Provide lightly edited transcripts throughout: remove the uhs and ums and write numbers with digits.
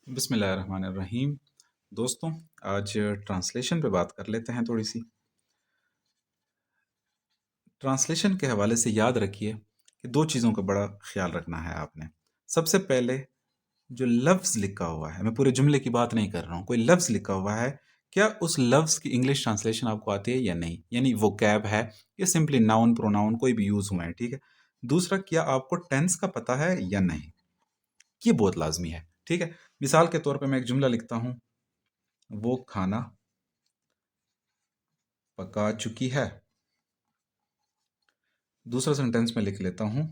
बिस्मिल्लाहिर्रहमानिर्रहीम। दोस्तों, आज ट्रांसलेशन पे बात कर लेते हैं थोड़ी सी। ट्रांसलेशन के हवाले से याद रखिए कि दो चीज़ों का बड़ा ख्याल रखना है आपने। सबसे पहले जो लफ्ज़ लिखा हुआ है, मैं पूरे जुमले की बात नहीं कर रहा हूँ, कोई लफ्ज़ लिखा हुआ है, क्या उस लफ्ज़ की इंग्लिश ट्रांसलेशन आपको आती है या नहीं? यानी वोकैब है या सिंपली नाउन, प्रोनाउन कोई भी यूज़ हुए हैं, ठीक है? दूसरा, क्या आपको टेंस का पता है या नहीं? ये बहुत लाज़मी है, ठीक है? मिसाल के तौर पे मैं एक जुमला लिखता हूँ, वो खाना पका चुकी है। दूसरा सेंटेंस में लिख लेता हूं,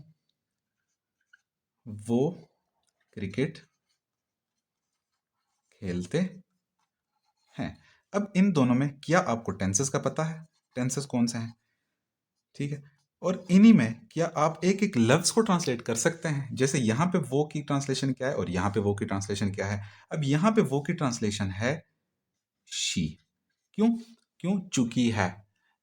वो क्रिकेट खेलते हैं। अब इन दोनों में क्या आपको टेंसेस का पता है? टेंसेस कौन से हैं? ठीक है। और इन्हीं में क्या आप एक एक लफ्ज को ट्रांसलेट कर सकते हैं? जैसे यहां पे वो की ट्रांसलेशन क्या है और यहां पे वो की ट्रांसलेशन क्या है? अब यहां पे वो की ट्रांसलेशन है शी। क्यों? क्यों चुकी है?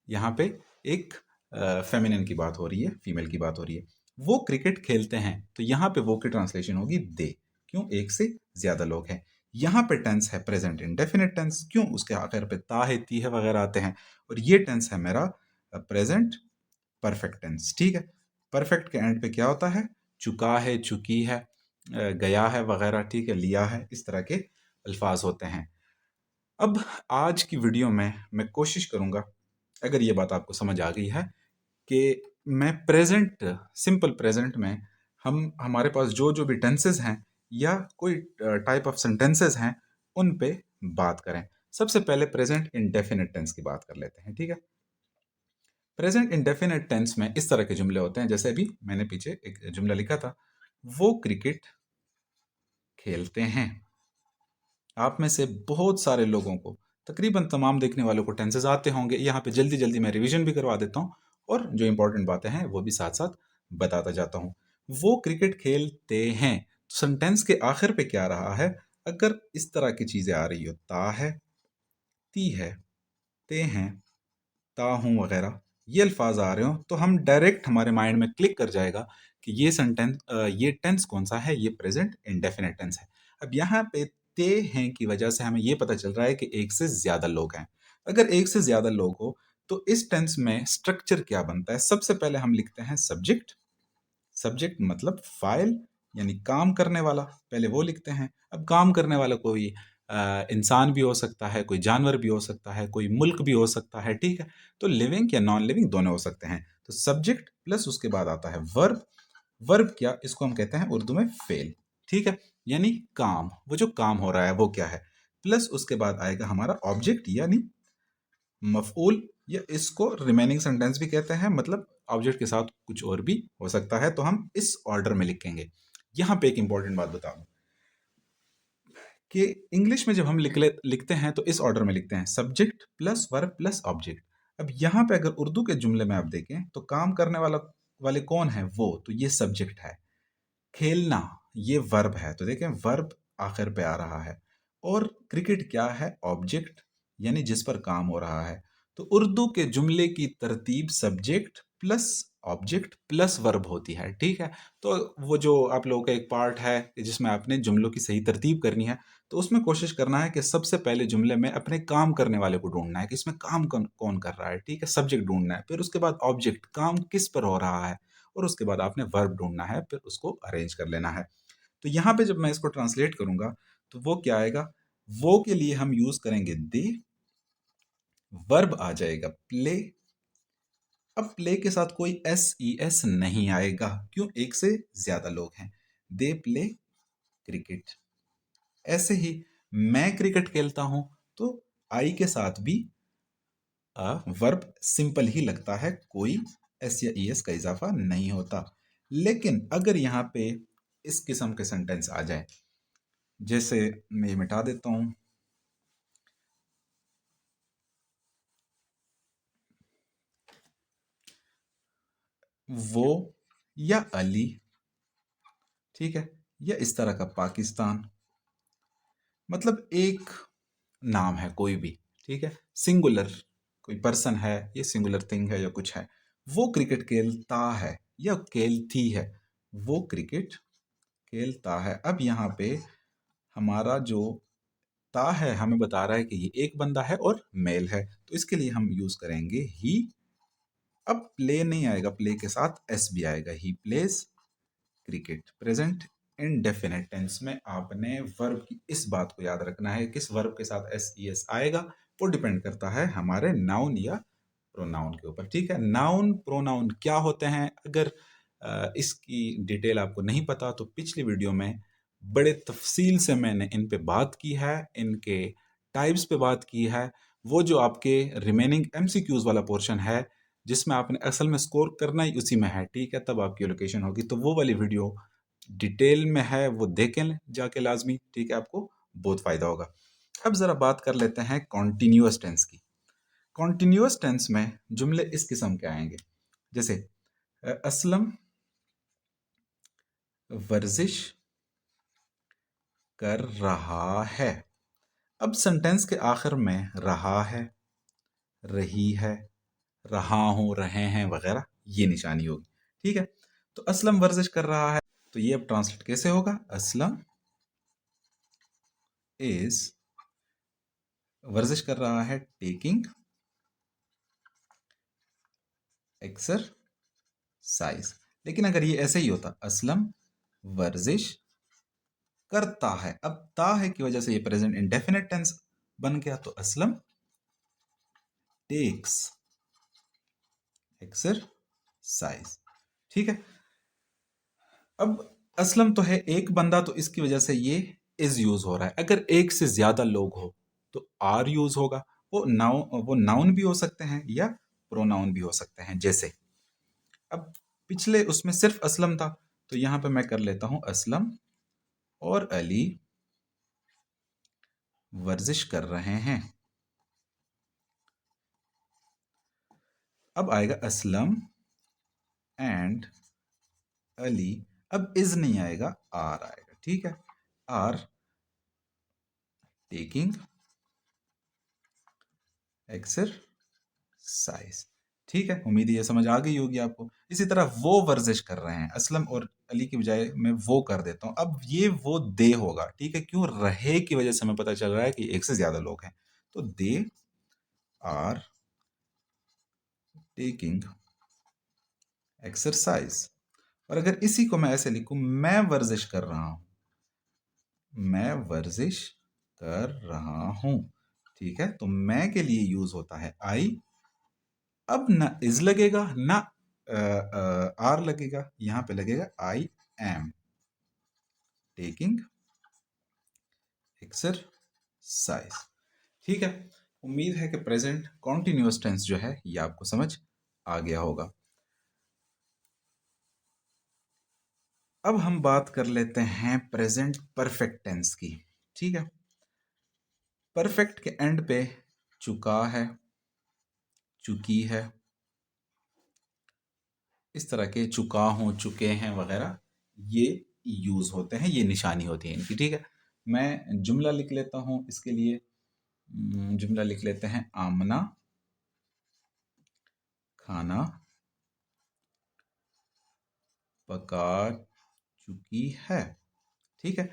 यहाँ पे एक फेमिनिन की बात हो रही है, फीमेल की बात हो रही है। वो क्रिकेट खेलते हैं, तो यहाँ पे वो की ट्रांसलेशन होगी दे। क्यों? एक से ज्यादा लोग हैं। यहाँ पे टेंस है प्रेजेंट इंडेफिनिट टेंस। क्यों? उसके आखिर पे ता है, ती है वगैरह आते हैं। और ये टेंस है मेरा प्रेजेंट परफेक्ट टेंस। ठीक है। परफेक्ट के एंड पे क्या होता है? चुका है, चुकी है, गया है वगैरह, ठीक है, लिया है, इस तरह के अल्फाज होते हैं। अब आज की वीडियो में मैं कोशिश करूंगा, अगर ये बात आपको समझ आ गई है, कि मैं प्रेजेंट, सिंपल प्रेजेंट में हम हमारे पास जो जो भी टेंसेस हैं या कोई टाइप ऑफ सेंटेंसेस हैं, उन पे बात करें। सबसे पहले प्रेजेंट इंडेफिनिट टेंस की बात कर लेते हैं, ठीक है। प्रेजेंट इंडेफिनिट टेंस में इस तरह के जुमले होते हैं, जैसे अभी मैंने पीछे एक जुमला लिखा था, वो क्रिकेट खेलते हैं। आप में से बहुत सारे लोगों को, तकरीबन तमाम देखने वालों को टेंसेस आते होंगे। यहाँ पे जल्दी जल्दी मैं रिवीजन भी करवा देता हूँ और जो इंपॉर्टेंट बातें हैं वो भी साथ साथ बताता जाता हूँ। वो क्रिकेट खेलते हैं, तो सेंटेंस के आखिर पे क्या रहा है? अगर इस तरह की चीजें आ रही हो, ता है, ती है, ते हैं, ता हूं वगैरह, ये अल्फाज आ रहे हो, तो हम डायरेक्ट हमारे माइंड में क्लिक कर जाएगा कि ये सेंटेंस, ये टेंस कौन सा है? ये प्रेजेंट इंडेफिनिट टेंस है। अब यहाँ पे ते हैं की वजह से हमें ये पता चल रहा है कि एक से ज्यादा लोग हैं। अगर एक से ज्यादा लोग हो तो इस टेंस में स्ट्रक्चर क्या बनता है? सबसे पहले हम लिखते हैं सब्जेक्ट। सब्जेक्ट मतलब फाइल, यानी काम करने वाला, पहले वो लिखते हैं। अब काम करने वाला कोई इंसान भी हो सकता है, कोई जानवर भी हो सकता है, कोई मुल्क भी हो सकता है, ठीक है। तो लिविंग या नॉन लिविंग दोनों हो सकते हैं। तो सब्जेक्ट प्लस उसके बाद आता है वर्ब। वर्ब क्या? इसको हम कहते हैं उर्दू में फेल, ठीक है। यानी काम, वो जो काम हो रहा है वो क्या है, प्लस उसके बाद आएगा हमारा ऑब्जेक्ट यानी मफऊल, या इसको रिमेनिंग सेंटेंस भी कहते हैं, मतलब ऑब्जेक्ट के साथ कुछ और भी हो सकता है। तो हम इस ऑर्डर में लिखेंगे। यहां पे एक इंपॉर्टेंट बात बता दूं कि इंग्लिश में जब हम लिखते हैं तो इस ऑर्डर में लिखते हैं, subject plus verb plus object. अब यहाँ पे अगर उर्दू के जुमले में आप देखें तो काम करने वाले कौन है? वो, तो ये सब्जेक्ट है। खेलना ये वर्ब है, तो देखें वर्ब आखिर पे आ रहा है। और क्रिकेट क्या है? ऑब्जेक्ट, यानी जिस पर काम हो रहा है। तो उर्दू के जुमले की तरतीब subject plus object plus verb होती है, ठीक है। तो वो जो आप लोगों का एक पार्ट है कि जिसमें आपने जुमलों की सही तरतीब करनी है, तो उसमें कोशिश करना है कि सबसे पहले जुमले में अपने काम करने वाले को ढूंढना है कि इसमें काम कौन कौन कर रहा है, ठीक है। सब्जेक्ट ढूंढना है, फिर उसके बाद ऑब्जेक्ट, काम किस पर हो रहा है, और उसके बाद आपने वर्ब ढूंढना है, फिर उसको अरेंज कर लेना है। तो यहाँ पे जब मैं इसको ट्रांसलेट करूंगा तो वो क्या आएगा? वो के लिए हम यूज करेंगे दे, वर्ब आ जाएगा प्ले। अब प्ले के साथ कोई एस ई एस नहीं आएगा। क्यों? एक से ज्यादा लोग हैं। They play cricket. ऐसे ही मैं क्रिकेट खेलता हूं, तो आई के साथ भी वर्ब सिंपल ही लगता है, कोई एस या ई एस का इजाफा नहीं होता। लेकिन अगर यहाँ पे इस किस्म के सेंटेंस आ जाए, जैसे मैं ये मिटा देता हूं, वो या अली, ठीक है, या इस तरह का पाकिस्तान, मतलब एक नाम है कोई भी, ठीक है, सिंगुलर कोई पर्सन है, ये सिंगुलर थिंग है या कुछ है। वो क्रिकेट खेलता है या खेलती है, वो क्रिकेट खेलता है। अब यहाँ पे हमारा जो ता है हमें बता रहा है कि ये एक बंदा है और मेल है, तो इसके लिए हम यूज करेंगे ही। अब प्ले नहीं आएगा, प्ले के साथ एस भी आएगा, he plays cricket. Present indefinite tense में आपने वर्ब की इस बात को याद रखना है, किस वर्ब के साथ एस ई एस आएगा वो डिपेंड करता है हमारे नाउन या प्रोनाउन के ऊपर। ठीक है, नाउन प्रोनाउन क्या होते हैं, अगर इसकी डिटेल आपको नहीं पता तो पिछली वीडियो में बड़े तफसील से मैंने इन पे बात की है, इनके टाइप्स पे बात की है। वो जो आपके रिमेनिंग एमसीक्यूज वाला पोर्शन है जिसमें आपने असल में स्कोर करना ही उसी में है, ठीक है, तब आपकी लोकेशन होगी, तो वो वाली वीडियो डिटेल में है, वो देखें लें जाके लाजमी, ठीक है, आपको बहुत फायदा होगा। अब जरा बात कर लेते हैं कॉन्टिन्यूअस टेंस की। कॉन्टिन्यूअस टेंस में जुमले इस किस्म के आएंगे, जैसे असलम वर्जिश कर रहा है। अब सेंटेंस के आखिर में रहा है, रही है, रहा हूं, रहे हैं वगैरह ये निशानी होगी। ठीक है, तो असलम वर्जिश कर रहा है, तो ये अब ट्रांसलेट कैसे होगा, असलम इज, वर्जिश कर रहा है, टेकिंग एक्सरसाइज। लेकिन अगर ये ऐसे ही होता, असलम वर्जिश करता है, अब ता है की वजह से ये प्रेजेंट इंडेफिनिट टेंस बन गया, तो असलम टेक्स एक्सरसाइज। ठीक है, अब असलम तो है एक बंदा, तो इसकी वजह से ये इज यूज हो रहा है। अगर एक से ज्यादा लोग हो तो आर यूज होगा। वो नाउन भी हो सकते हैं या प्रोनाउन भी हो सकते हैं। जैसे अब पिछले उसमें सिर्फ असलम था, तो यहां पे मैं कर लेता हूं असलम और अली वर्जिश कर रहे हैं। अब आएगा असलम एंड अली, अब इज नहीं आएगा, आर आएगा। ठीक है, आर टेकिंग एक्सरसाइज। ठीक है, उम्मीद है ये समझ आ गई होगी आपको। इसी तरह वो वर्जिश कर रहे हैं, असलम और अली की बजाय मैं वो कर देता हूं, अब ये वो दे होगा। ठीक है, क्यों, रहे की वजह से हमें पता चल रहा है कि एक से ज्यादा लोग हैं, तो दे आर टेकिंग एक्सरसाइज। और अगर इसी को मैं ऐसे लिखूं, मैं वर्जिश कर रहा हूं, मैं वर्जिश कर रहा हूं। ठीक है, तो मैं के लिए यूज होता है आई। अब ना इज लगेगा ना आर लगेगा, यहां पे लगेगा आई एम टेकिंग एक्सरसाइज। ठीक है, उम्मीद है कि प्रेजेंट कॉन्टिन्यूअस टेंस जो है ये आपको समझ आ गया होगा। अब हम बात कर लेते हैं प्रेजेंट परफेक्ट टेंस की। ठीक है, परफेक्ट के एंड पे चुका है, चुकी है, इस तरह के चुका हूं, चुके हैं वगैरह ये यूज होते हैं, ये निशानी होती है इनकी। ठीक है, मैं जुमला लिख लेता हूं इसके लिए। जुमला लिख लेते हैं, आमना खाना पका चुकी है। ठीक है,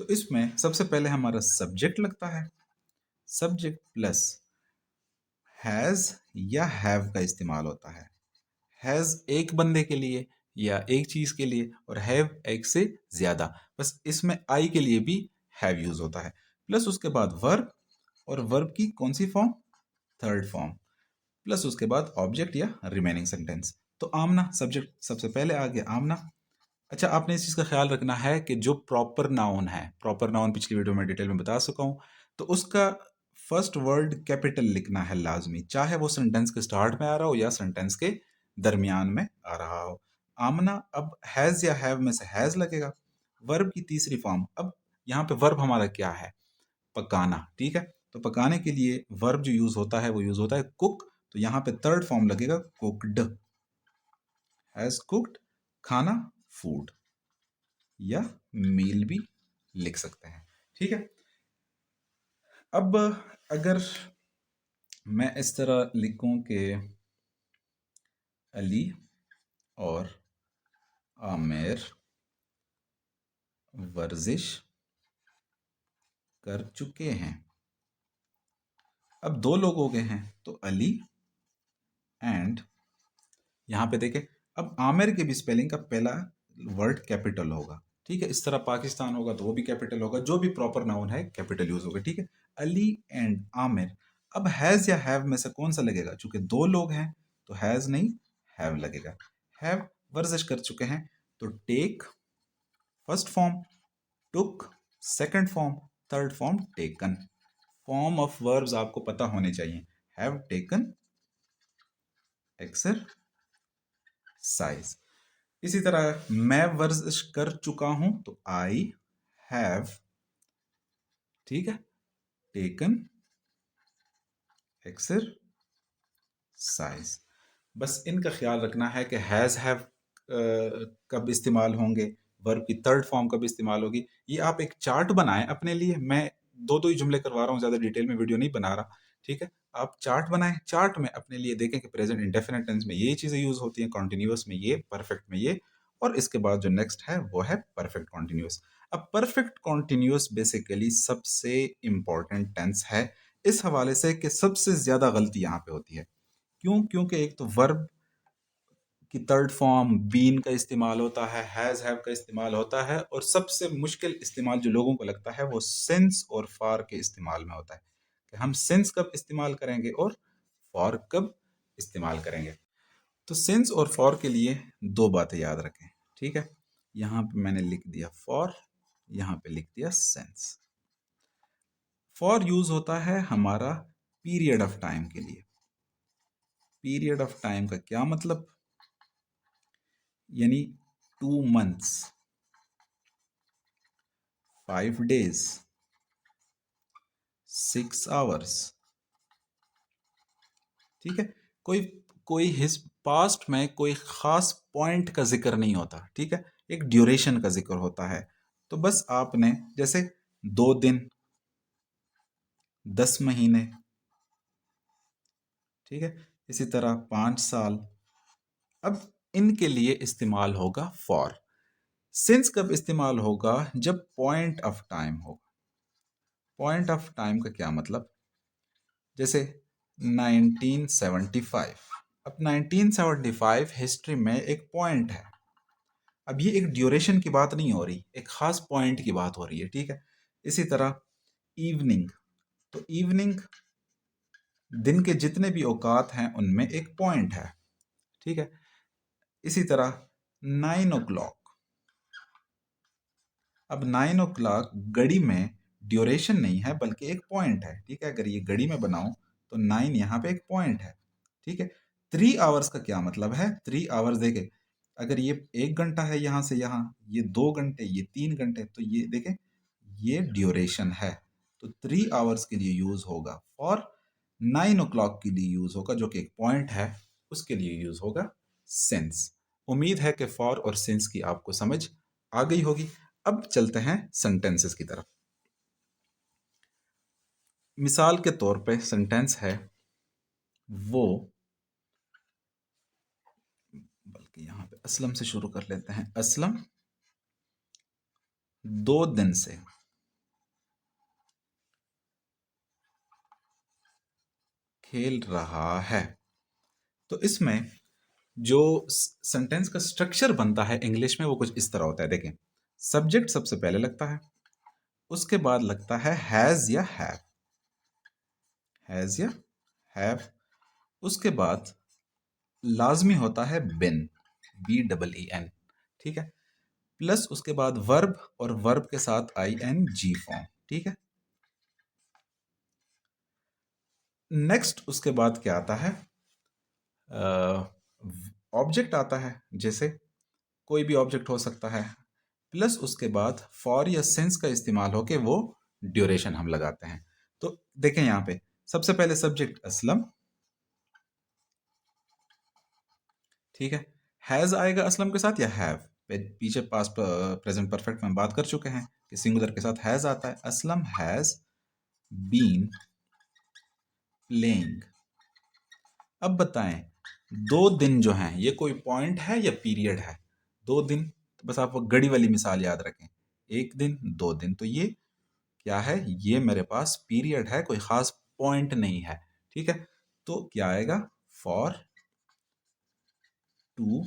तो इसमें सबसे पहले हमारा सब्जेक्ट लगता है, सब्जेक्ट प्लस हैज या हैव का इस्तेमाल होता है। हैज एक बंदे के लिए या एक चीज के लिए, और हैव एक से ज्यादा, बस इसमें आई के लिए भी हैव यूज होता है। प्लस उसके बाद वर्ब, और वर्ब की कौन सी फॉर्म, थर्ड फॉर्म, प्लस उसके बाद ऑब्जेक्ट या रिमेनिंग सेंटेंस। तो आमना सब्जेक्ट सबसे पहले आ गया, आमना। अच्छा, आपने इस चीज़ का ख्याल रखना है कि जो प्रॉपर नाउन है, प्रॉपर नाउन पिछली वीडियो में डिटेल में बता चुका हूँ, तो उसका फर्स्ट वर्ड कैपिटल लिखना है लाजमी, चाहे वो सेंटेंस के स्टार्ट में आ रहा हो या सेंटेंस के दरमियान में आ रहा हो। आमना, अब हैज़ या हैव में से हैज़ लगेगा। वर्ब की तीसरी फॉर्म, अब यहाँ पे वर्ब हमारा क्या है, पकाना। ठीक है, तो पकाने के लिए वर्ब जो यूज होता है वो यूज होता है कुक, तो यहाँ पे थर्ड फॉर्म लगेगा कुकड, हैज कुक्ड, खाना फूड, या मील भी लिख सकते हैं। ठीक है, अब अगर मैं इस तरह लिखूं कि अली और आमिर वर्जिश कर चुके हैं। अब दो लोग हो गए हैं तो अली एंड, यहां पे देखें, अब आमिर के भी स्पेलिंग का पहला वर्ड कैपिटल होगा, ठीक है। इस तरह पाकिस्तान होगा तो वो भी कैपिटल होगा, जो भी प्रॉपर नाउन है कैपिटल यूज होगा, ठीक है। अली एंड आमिर। अब हैज या हैव में से कौन सा लगेगा? चूंकि दो लोग हैं तो हैज नहीं हैव लगेगा। हैव वर्जिश कर चुके हैं तो take first form, took second form, third form taken. Form of verbs आपको पता होने चाहिए। Have taken, exercise. इसी तरह मैं वर्जिश कर चुका हूं तो आई हैव, ठीक है, टेकन एक्सरसाइज। बस इनका ख्याल रखना है कि हैज हैव कब इस्तेमाल होंगे, वर्ब की थर्ड फॉर्म कब इस्तेमाल होगी। ये आप एक चार्ट बनाएं अपने लिए। मैं दो दो ही जुमले करवा रहा हूँ, ज़्यादा डिटेल में वीडियो नहीं बना रहा, ठीक है। आप चार्ट बनाएं, चार्ट में अपने लिए देखें कि प्रेजेंट इंडेफिनिट टेंस में ये चीज़ें यूज़ होती हैं, कॉन्टिन्यूस में ये, परफेक्ट में ये, और इसके बाद जो नेक्स्ट है वो है परफेक्ट कॉन्टिन्यूस। अब परफेक्ट कॉन्टिन्यूस बेसिकली सबसे इंपॉर्टेंट टेंस है इस हवाले से कि सबसे ज़्यादा गलती यहाँ पे होती है। क्यों? क्योंकि एक तो वर्ब की थर्ड फॉर्म बीन का इस्तेमाल होता है, हैज हैव का इस्तेमाल होता है, और सबसे मुश्किल इस्तेमाल जो लोगों को लगता है वो सिंस और फॉर के इस्तेमाल में होता है कि हम सिंस कब इस्तेमाल करेंगे और फॉर कब इस्तेमाल करेंगे। तो सिंस और फॉर के लिए दो बातें याद रखें, ठीक है। यहाँ पे मैंने लिख दिया फॉर, यहाँ पे लिख दिया सिंस। फॉर यूज होता है हमारा पीरियड ऑफ टाइम के लिए। पीरियड ऑफ टाइम का क्या मतलब? यानी 2 months, 5 days, 6 hours, ठीक है। कोई कोई हिस पास्ट में कोई खास पॉइंट का जिक्र नहीं होता, ठीक है, एक ड्यूरेशन का जिक्र होता है। तो बस आपने जैसे 2 दिन, 10 महीने, ठीक है, इसी तरह 5 साल। अब इनके लिए इस्तेमाल होगा फॉर। सिंस कब इस्तेमाल होगा? जब पॉइंट ऑफ टाइम होगा। पॉइंट ऑफ टाइम का क्या मतलब? जैसे 1975। अब 1975 हिस्ट्री में एक पॉइंट है। अब ये एक ड्यूरेशन की बात नहीं हो रही, एक खास पॉइंट की बात हो रही है, ठीक है। इसी तरह इवनिंग, तो इवनिंग दिन के जितने भी औकात हैं उनमें एक पॉइंट है, ठीक है। इसी तरह 9 o'clock। अब 9 o'clock घड़ी में ड्यूरेशन नहीं है बल्कि एक पॉइंट है, ठीक है। अगर ये घड़ी में बनाऊं तो 9 यहाँ पे एक पॉइंट है, ठीक है। 3 hours का क्या मतलब है? 3 hours देखें, अगर ये 1 घंटा है यहाँ से यहाँ, ये 2 घंटे, ये 3 घंटे, तो ये देखें ये ड्यूरेशन है। तो 3 hours के लिए यूज होगा और 9 o'clock के लिए यूज होगा जो कि एक पॉइंट है, उसके लिए यूज होगा सिंस। उम्मीद है कि फॉर और सिंस की आपको समझ आ गई होगी। अब चलते हैं सेंटेंसेस की तरफ। मिसाल के तौर पे सेंटेंस है वो, बल्कि यहां पे असलम से शुरू कर लेते हैं। असलम 2 दिन से खेल रहा है। तो इसमें जो सेंटेंस का स्ट्रक्चर बनता है इंग्लिश में वो कुछ इस तरह होता है। देखें, सब्जेक्ट सबसे पहले लगता है, उसके बाद लगता है हैज या हैव, हैज या हैव। उसके बाद लाजमी होता है बिन, BEEN, ठीक है। प्लस उसके बाद वर्ब, और वर्ब के साथ ING फॉर्म, ठीक है। नेक्स्ट उसके बाद क्या आता है? ऑब्जेक्ट आता है, जैसे कोई भी ऑब्जेक्ट हो सकता है, प्लस उसके बाद फॉर या सिंस का इस्तेमाल होके वो ड्यूरेशन हम लगाते हैं। तो देखें यहाँ पे सबसे पहले सब्जेक्ट असलम, ठीक है। हैज आएगा असलम के साथ या हैव? पीछे पास्ट प्रेजेंट परफेक्ट में बात कर चुके हैं कि सिंगुलर के साथ हैज आता है। Aslam has been playing. अब बताएं, 2 दिन जो हैं ये कोई पॉइंट है या पीरियड है? 2 दिन, तो बस आप वो घड़ी वाली मिसाल याद रखें, 1 दिन 2 दिन, तो ये क्या है, ये मेरे पास पीरियड है, कोई खास पॉइंट नहीं है। ठीक है, तो क्या आएगा, फॉर 2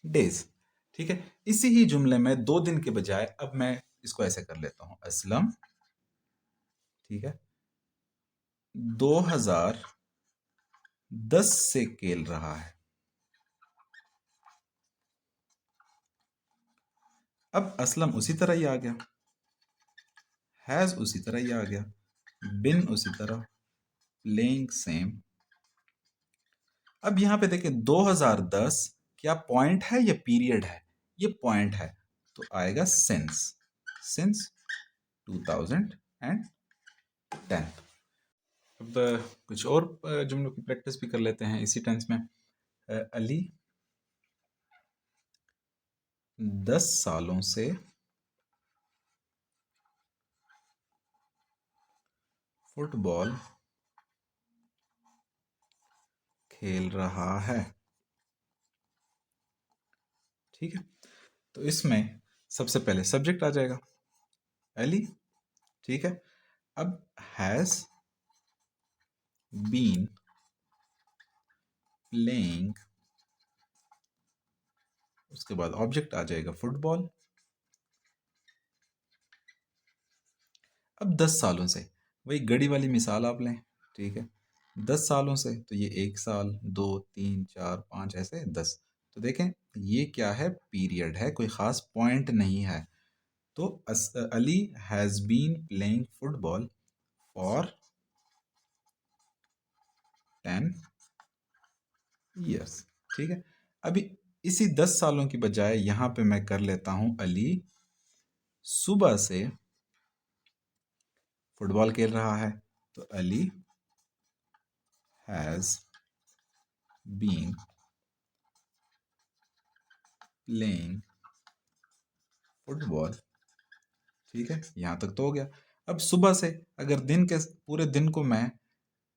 days। ठीक है, इसी ही जुमले में 2 दिन के बजाय अब मैं इसको ऐसे कर लेता हूं, असलम, ठीक है, 2010 से खेल रहा है। अब असलम उसी तरह ही आ गया, हैज उसी तरह ही आ गया, बिन उसी तरह, प्लेइंग सेम। अब यहां पे देखें 2010 क्या पॉइंट है या पीरियड है, ये पॉइंट है, तो आएगा सिंस 2010। अब कुछ और जुमलों की प्रैक्टिस भी कर लेते हैं इसी टेंस में। अली 10 सालों से फुटबॉल खेल रहा है। ठीक है, तो इसमें सबसे पहले सब्जेक्ट आ जाएगा अली। ठीक है, अब हैज बीन प्लेइंग, उसके बाद ऑब्जेक्ट आ जाएगा फुटबॉल। अब 10 सालों से, वही घड़ी वाली मिसाल आप लें। ठीक है, 10 सालों से तो ये 1 साल, 2, 3, 4, 5 ऐसे 10। तो देखें ये क्या है, पीरियड है, कोई ख़ास पॉइंट नहीं है। तो Ali has been playing football for 10 years। ठीक है, अभी इसी 10 सालों की बजाय यहाँ पे मैं कर लेता हूँ अली सुबह से फुटबॉल खेल रहा है। तो Ali has been playing football. ठीक है, यहाँ तक तो हो गया। अब सुबह से अगर दिन के पूरे दिन को मैं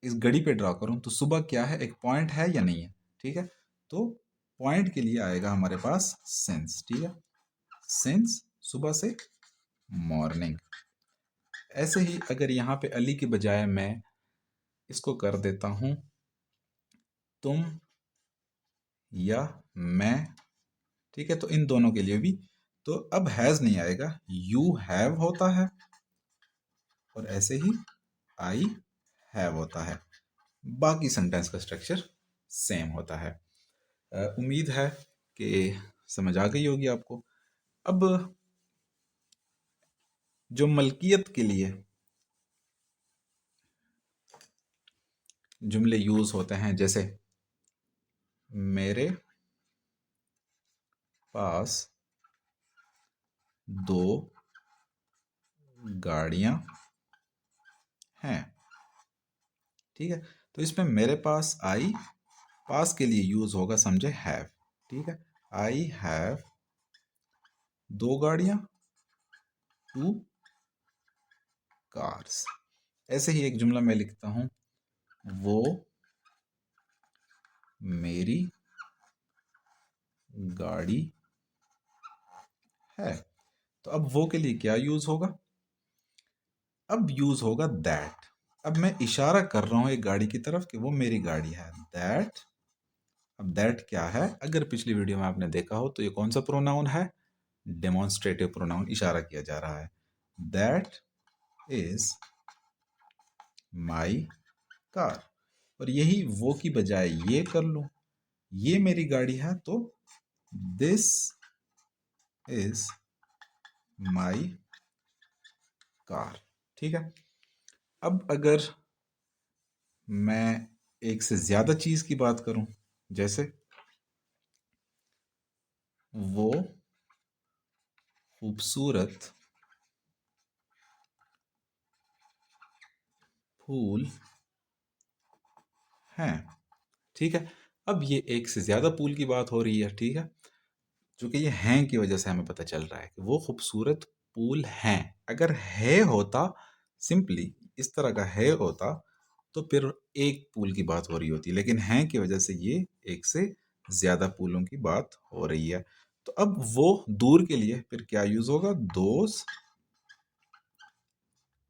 इस घड़ी पे ड्रा करूं तो सुबह क्या है, एक पॉइंट है या नहीं है। ठीक है, तो पॉइंट के लिए आएगा हमारे पास सिंस। ठीक है, सिंस सुबह से मॉर्निंग। ऐसे ही अगर यहाँ पे अली के बजाय मैं इसको कर देता हूं तुम या मैं। ठीक है, तो इन दोनों के लिए भी तो अब हैज नहीं आएगा, यू हैव होता है, और ऐसे ही आई हैव होता है। बाकी सेंटेंस का स्ट्रक्चर सेम होता है। उम्मीद है कि समझ आ गई होगी आपको। अब जो मलकियत के लिए जुमले यूज होते हैं, जैसे मेरे पास 2 गाड़ियां हैं। ठीक है, तो इसमें मेरे पास आई पास के लिए यूज होगा, समझे, हैव। ठीक है, आई हैव 2 गाड़ियां, 2 कार्स। ऐसे ही एक जुमला मैं लिखता हूं, वो मेरी गाड़ी है। तो अब वो के लिए क्या यूज होगा, अब यूज होगा दैट। अब मैं इशारा कर रहा हूं एक गाड़ी की तरफ कि वो मेरी गाड़ी है, दैट। अब दैट क्या है, अगर पिछली वीडियो में आपने देखा हो तो ये कौन सा प्रोनाउन है, डेमोन्स्ट्रेटिव प्रोनाउन, इशारा किया जा रहा है। That is my car. और यही वो की बजाय ये कर लूं, ये मेरी गाड़ी है, तो दिस इज माई कार। ठीक है, अब अगर मैं एक से ज्यादा चीज की बात करूं, जैसे वो खूबसूरत फूल हैं। ठीक है, अब ये एक से ज्यादा पूल की बात हो रही है। ठीक है, जो कि ये हैं की वजह से हमें पता चल रहा है कि वो खूबसूरत पूल हैं। अगर है होता, सिंपली इस तरह का है होता, तो फिर एक पूल की बात हो रही होती, लेकिन हैं की वजह से ये एक से ज्यादा पूलों की बात हो रही है। तो अब वो दूर के लिए फिर क्या यूज होगा, दोज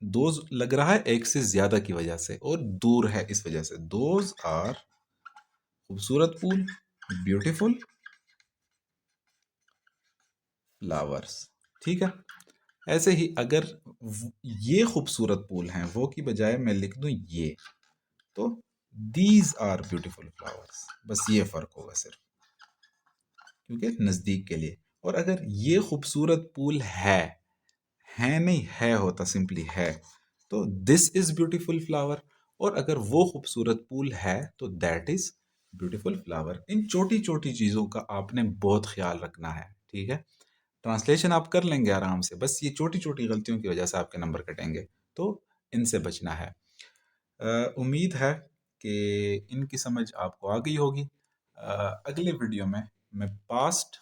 दोज लग रहा है एक से ज्यादा की वजह से और दूर है इस वजह से। दोज आर खूबसूरत फूल, ब्यूटीफुल फ्लावर्स। ठीक है। ऐसे ही अगर ये खूबसूरत फूल हैं वो की बजाय मैं लिख दूं ये, तो दीज आर ब्यूटीफुल फ्लावर्स। बस ये फर्क होगा सिर्फ, क्योंकि नजदीक के लिए। और अगर ये खूबसूरत फूल है नहीं, है होता सिंपली है, तो दिस इज ब्यूटीफुल फ्लावर। और अगर वो खूबसूरत फूल है तो दैट इज ब्यूटीफुल फ्लावर। इन छोटी छोटी चीजों का आपने बहुत ख्याल रखना है। ठीक है। ट्रांसलेशन आप कर लेंगे आराम से, बस ये छोटी छोटी गलतियों की वजह से आपके नंबर कटेंगे, तो इनसे बचना है। उम्मीद है कि इनकी समझ आपको आ गई होगी। अगले वीडियो में मैं पास्ट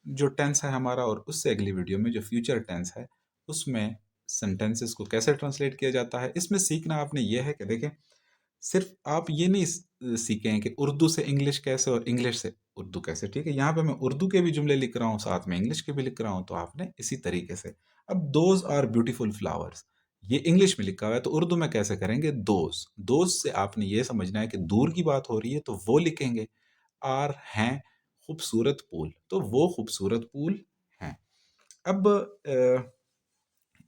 जो टेंस है हमारा, और उससे अगली वीडियो में जो फ्यूचर टेंस है उसमें सेंटेंसेस को कैसे ट्रांसलेट किया जाता है। इसमें सीखना आपने ये है कि देखें, सिर्फ आप ये नहीं सीखें कि उर्दू से इंग्लिश कैसे और इंग्लिश से उर्दू कैसे। ठीक है। यहाँ पे मैं उर्दू के भी जुमले लिख रहा हूँ, साथ में इंग्लिश के भी लिख रहा हूँ, तो आपने इसी तरीके से। अब दोज आर ब्यूटीफुल फ्लावर्स, ये इंग्लिश में लिखा हुआ है, तो उर्दू में कैसे करेंगे? दोज। दोज से आपने ये समझना है कि दूर की बात हो रही है, तो वो लिखेंगे। आर हैं खूबसूरत फूल, तो वो खूबसूरत फूल हैं। अब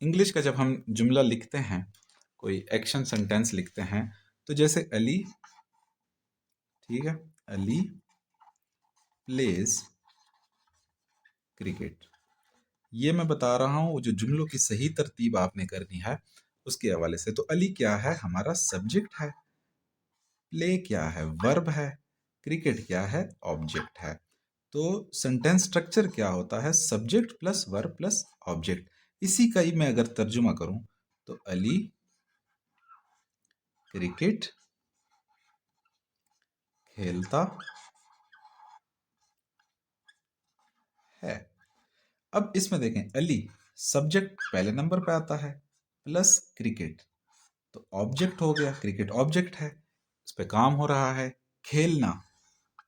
इंग्लिश का जब हम जुमला लिखते हैं, कोई एक्शन सेंटेंस लिखते हैं, तो जैसे अली, ठीक है, अली प्लेज क्रिकेट। ये मैं बता रहा हूँ जो जुमलों की सही तरतीब आपने करनी है उसके हवाले से। तो अली क्या है? हमारा सब्जेक्ट है। प्ले क्या है? वर्ब है। क्रिकेट क्या है? ऑब्जेक्ट है। तो सेंटेंस स्ट्रक्चर क्या होता है? Subject plus verb plus object. इसी का ही मैं अगर तर्जुमा करूं, तो अली क्रिकेट खेलता है। अब इसमें देखें, अली सब्जेक्ट पहले नंबर पे आता है, प्लस क्रिकेट, तो ऑब्जेक्ट हो गया। क्रिकेट ऑब्जेक्ट है, उस पर काम हो रहा है। खेलना,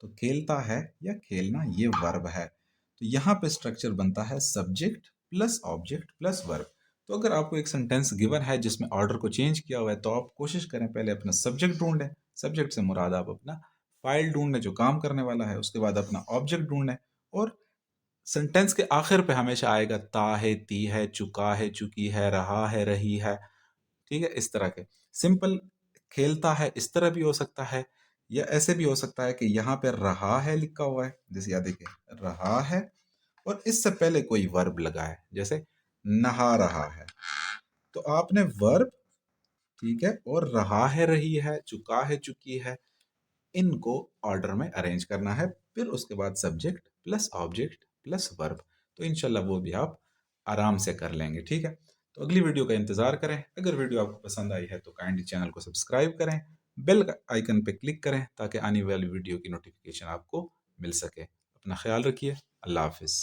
तो खेलता है या खेलना ये वर्ब है। तो यहाँ पे स्ट्रक्चर बनता है subject plus object plus verb. तो अगर आपको एक सेंटेंस गिवन है जिसमें ऑर्डर को चेंज किया हुआ है, तो आप कोशिश करें पहले अपना सब्जेक्ट ढूंढें। सब्जेक्ट से मुराद आप अपना फाइल ढूंढें जो काम करने वाला है, उसके बाद अपना ऑब्जेक्ट ढूंढें। और सेंटेंस के आखिर पे हमेशा आएगा ता है, ती है, चुका है, चुकी है, रहा है, रही है। ठीक है। इस तरह के सिंपल खेलता है इस तरह भी हो सकता है, या ऐसे भी हो सकता है कि यहाँ पे रहा है लिखा हुआ है, जैसे याद देखिए रहा है और इससे पहले कोई वर्ब लगा है, जैसे नहा रहा है, तो आपने वर्ब, ठीक है, और रहा है, रही है, चुका है, चुकी है, इनको ऑर्डर में अरेंज करना है। फिर उसके बाद subject plus object plus verb. तो इनशाला वो भी आप आराम से कर लेंगे। ठीक है। तो अगली वीडियो का इंतजार करें। अगर वीडियो आपको पसंद आई है तो काइंडली चैनल को सब्सक्राइब करें, बेल आइकन पे क्लिक करें ताकि आने वाली वीडियो की नोटिफिकेशन आपको मिल सके। अपना ख्याल रखिए। अल्लाह हाफिज़।